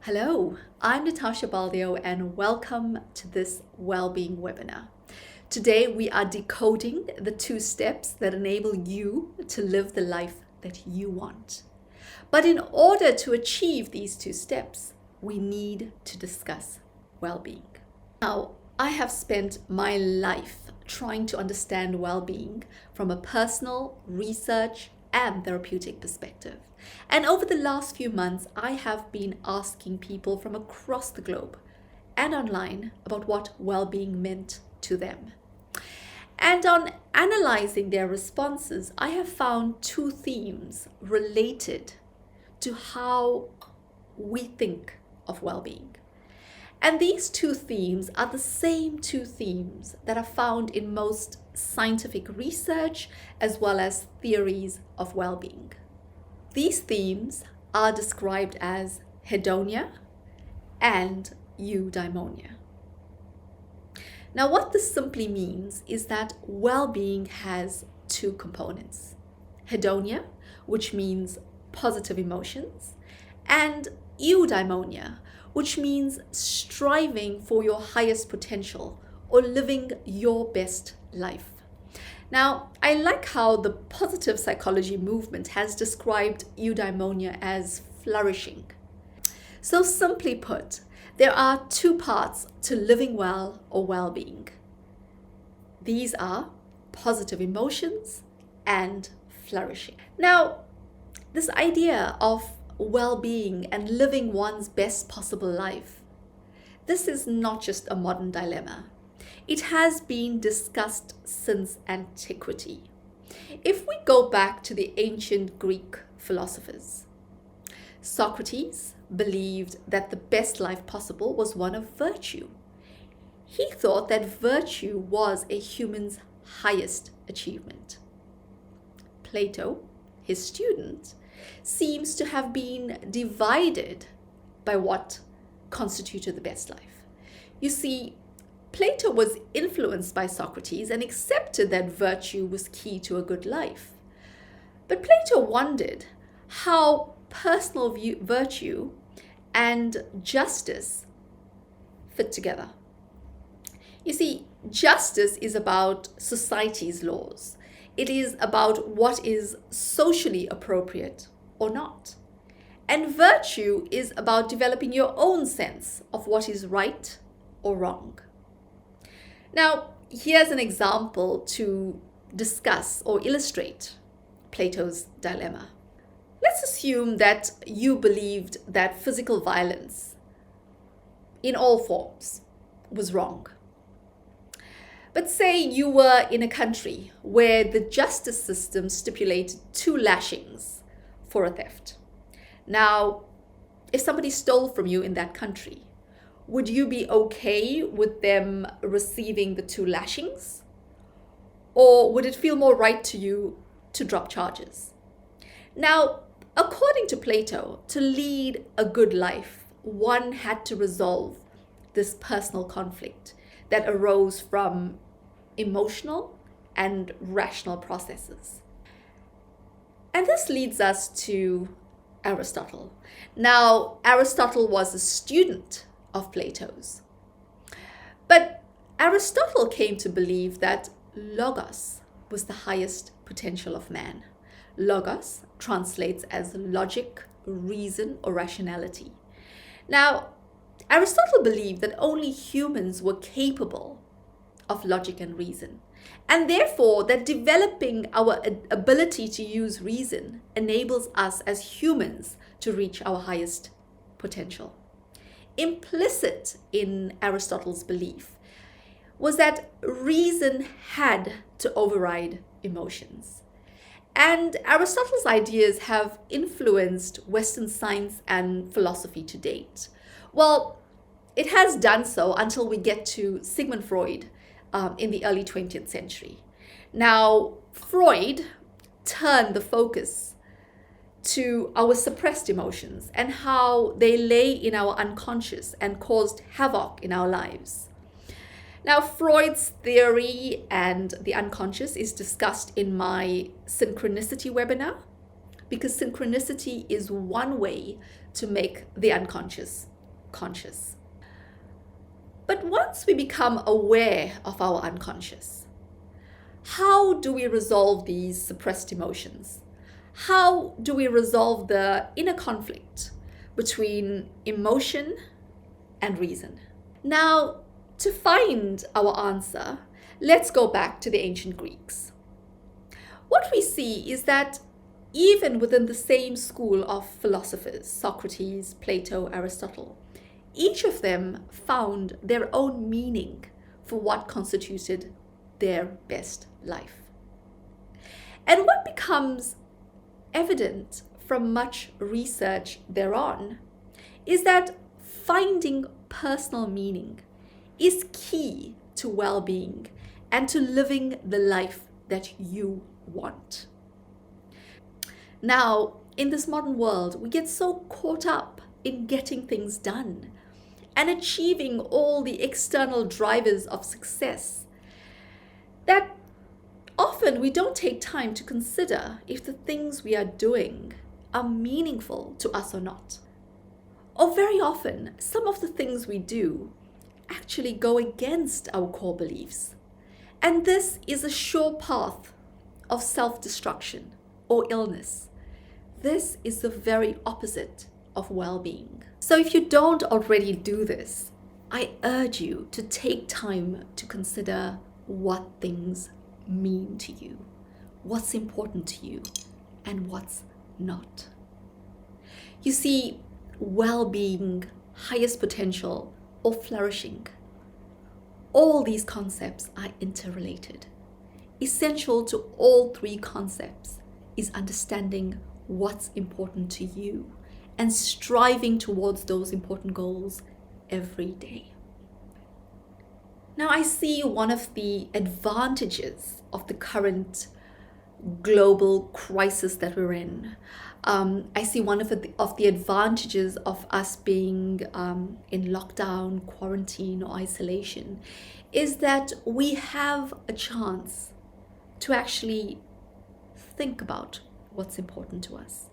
Hello, I'm Nitasha Buldeo and welcome to this Wellbeing webinar. Today we are decoding the 2 steps that enable you to live the life that you want. But in order to achieve these 2 steps, we need to discuss well-being. Now, I have spent my life trying to understand well-being from a personal, research, and therapeutic perspective. And over the last few months, I have been asking people from across the globe and online about what well-being meant to them. And on analyzing their responses, I have found 2 themes related to how we think of well-being. And these 2 themes are the same 2 themes that are found in most scientific research as well as theories of well-being. These themes are described as hedonia and eudaimonia. Now, what this simply means is that well-being has 2 components. Hedonia, which means positive emotions, and eudaimonia, which means striving for your highest potential or living your best life. Now, I like how the positive psychology movement has described eudaimonia as flourishing. So simply put, there are 2 parts to living well or well-being. These are positive emotions and flourishing. Now, this idea of well-being and living one's best possible life, this is not just a modern dilemma. It has been discussed since antiquity. If we go back to the ancient Greek philosophers, Socrates believed that the best life possible was one of virtue. He thought that virtue was a human's highest achievement. Plato, his student, seems to have been divided by what constituted the best life. You see, Plato was influenced by Socrates and accepted that virtue was key to a good life. But Plato wondered how personal virtue and justice fit together. You see, justice is about society's laws. It is about what is socially appropriate or not. And virtue is about developing your own sense of what is right or wrong. Now, here's an example to discuss or illustrate Plato's dilemma. Let's assume that you believed that physical violence in all forms was wrong. But say you were in a country where the justice system stipulated 2 lashings for a theft. Now, if somebody stole from you in that country, would you be okay with them receiving the 2 lashings? Or would it feel more right to you to drop charges? Now, according to Plato, to lead a good life, one had to resolve this personal conflict that arose from emotional and rational processes. And this leads us to Aristotle. Now, Aristotle was a student of Plato's. But Aristotle came to believe that logos was the highest potential of man. Logos translates as logic, reason, or rationality. Now, Aristotle believed that only humans were capable of logic and reason, and therefore that developing our ability to use reason enables us as humans to reach our highest potential. Implicit in Aristotle's belief was that reason had to override emotions. And Aristotle's ideas have influenced Western science and philosophy to date. Well, it has done so until we get to Sigmund Freud in the early 20th century. Now, Freud turned the focus to our suppressed emotions and how they lay in our unconscious and caused havoc in our lives. Now, Freud's theory and the unconscious is discussed in my synchronicity webinar, because synchronicity is one way to make the unconscious conscious. But once we become aware of our unconscious, how do we resolve these suppressed emotions? How do we resolve the inner conflict between emotion and reason? Now, to find our answer, let's go back to the ancient Greeks. What we see is that even within the same school of philosophers, Socrates, Plato, Aristotle, each of them found their own meaning for what constituted their best life. And what becomes evident from much research thereon is that finding personal meaning is key to well-being and to living the life that you want. Now, in this modern world, we get so caught up in getting things done and achieving all the external drivers of success that often we don't take time to consider if the things we are doing are meaningful to us or not. Or very often, some of the things we do actually go against our core beliefs. And this is a sure path of self-destruction or illness. This is the very opposite of well-being. So if you don't already do this, I urge you to take time to consider what things mean to you, what's important to you, and what's not. You see, well-being, highest potential, or flourishing, all these concepts are interrelated. Essential to all three concepts is understanding what's important to you and striving towards those important goals every day. Now, I see one of the advantages of the current global crisis that we're in. I see one of the advantages of us being in lockdown, quarantine, or isolation is that we have a chance to actually think about what's important to us.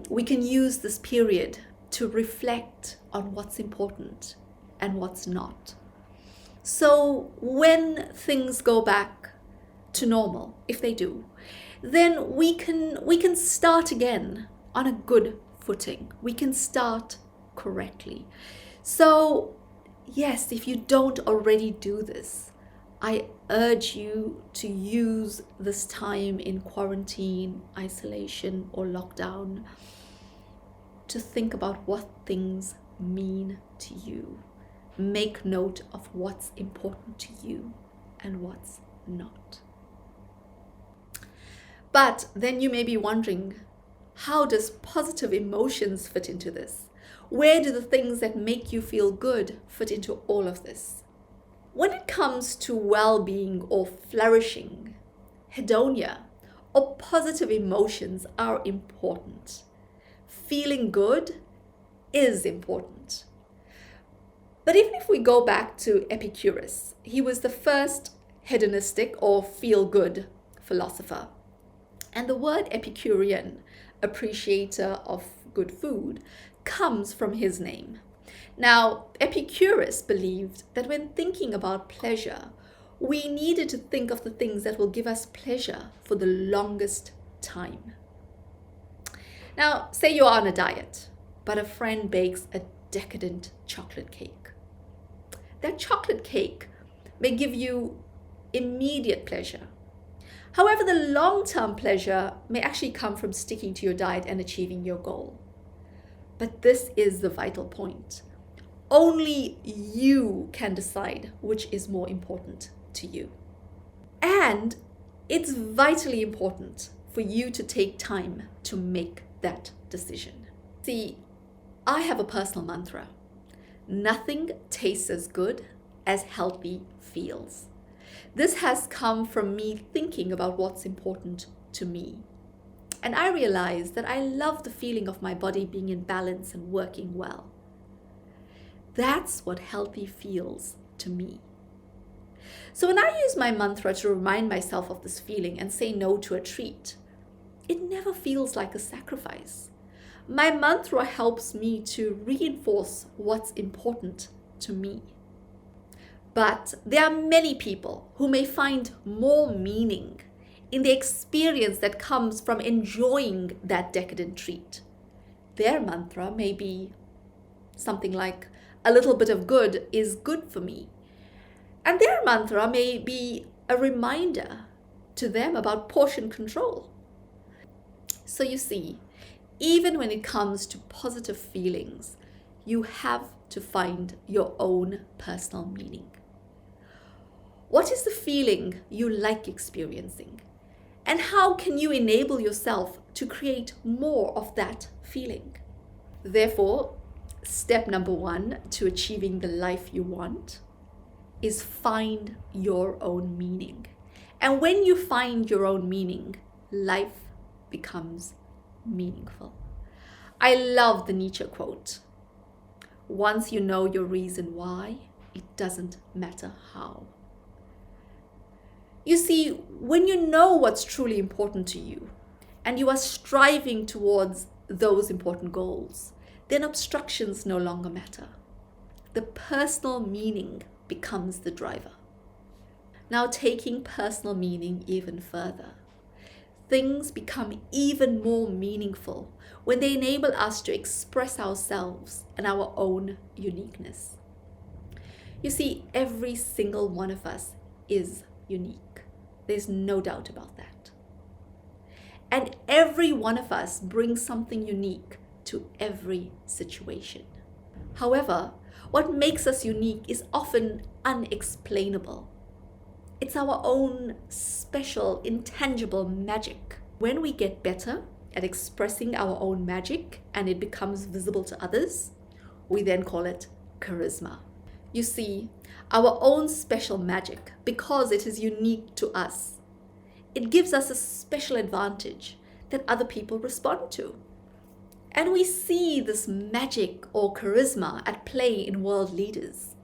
We can use this period to reflect on what's important and what's not. So when things go back to normal, if they do, then we can start again on a good footing. We can start correctly. So yes, if you don't already do this, I urge you to use this time in quarantine, isolation, or lockdown to think about what things mean to you. Make note of what's important to you and what's not. But then you may be wondering, how does positive emotions fit into this? Where do the things that make you feel good fit into all of this? When it comes to well-being or flourishing, hedonia or positive emotions are important. Feeling good is important. But even if we go back to Epicurus, he was the first hedonistic or feel-good philosopher. And the word Epicurean, appreciator of good food, comes from his name. Now, Epicurus believed that when thinking about pleasure, we needed to think of the things that will give us pleasure for the longest time. Now, say you're on a diet, but a friend bakes a decadent chocolate cake. That chocolate cake may give you immediate pleasure. However, the long-term pleasure may actually come from sticking to your diet and achieving your goal. But this is the vital point. Only you can decide which is more important to you. And it's vitally important for you to take time to make that decision. See, I have a personal mantra. Nothing tastes as good as healthy feels. This has come from me thinking about what's important to me. And I realized that I love the feeling of my body being in balance and working well. That's what healthy feels to me. So when I use my mantra to remind myself of this feeling and say no to a treat, it never feels like a sacrifice. My mantra helps me to reinforce what's important to me. But there are many people who may find more meaning in the experience that comes from enjoying that decadent treat. Their mantra may be something like, a little bit of good is good for me. And their mantra may be a reminder to them about portion control. So you see, even when it comes to positive feelings, you have to find your own personal meaning. What is the feeling you like experiencing? And how can you enable yourself to create more of that feeling? Therefore, step number 1 to achieving the life you want is find your own meaning. And when you find your own meaning, life becomes meaningful. I love the Nietzsche quote. Once you know your reason why, it doesn't matter how. You see, when you know what's truly important to you and you are striving towards those important goals, then obstructions no longer matter. The personal meaning becomes the driver. Now, taking personal meaning even further, things become even more meaningful when they enable us to express ourselves and our own uniqueness. You see, every single one of us is unique. There's no doubt about that. And every one of us brings something unique to every situation. However, what makes us unique is often unexplainable. It's our own special, intangible magic. When we get better at expressing our own magic and it becomes visible to others, we then call it charisma. You see, our own special magic, because it is unique to us, it gives us a special advantage that other people respond to. And we see this magic or charisma at play in world leaders.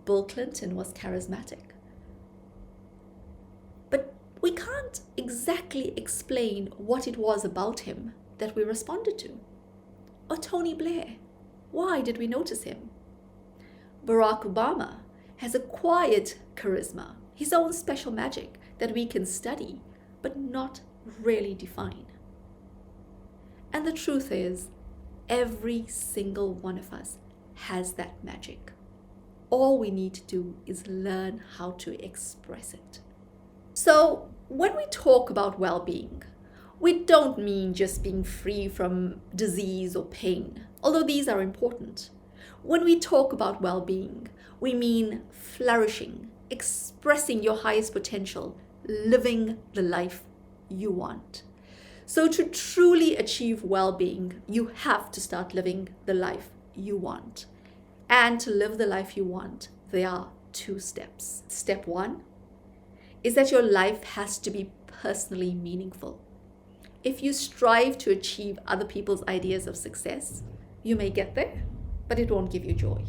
Bill Clinton was charismatic. But we can't exactly explain what it was about him that we responded to. Or Tony Blair, why did we notice him? Barack Obama has a quiet charisma, his own special magic that we can study, but not really define. And the truth is, every single one of us has that magic. All we need to do is learn how to express it. So when we talk about well-being, we don't mean just being free from disease or pain, although these are important. When we talk about well-being, we mean flourishing, expressing your highest potential, living the life you want. So to truly achieve well-being, you have to start living the life you want. And to live the life you want, there are 2 steps. Step 1 is that your life has to be personally meaningful. If you strive to achieve other people's ideas of success, you may get there, but it won't give you joy.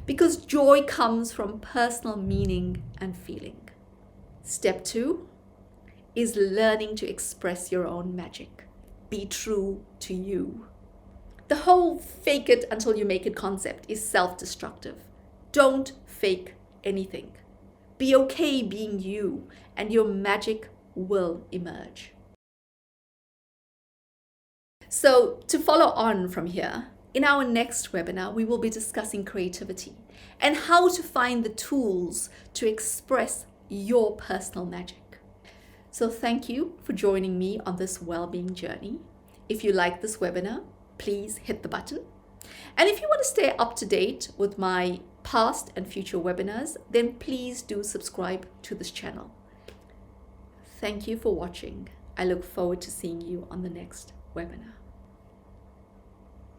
Because joy comes from personal meaning and feeling. Step 2 is learning to express your own magic. Be true to you. The whole fake it until you make it concept is self-destructive. Don't fake anything. Be okay being you, and your magic will emerge. So to follow on from here, in our next webinar, we will be discussing creativity and how to find the tools to express your personal magic. So thank you for joining me on this well-being journey. If you like this webinar, please hit the button. And if you want to stay up to date with my past and future webinars, then please do subscribe to this channel. Thank you for watching. I look forward to seeing you on the next webinar.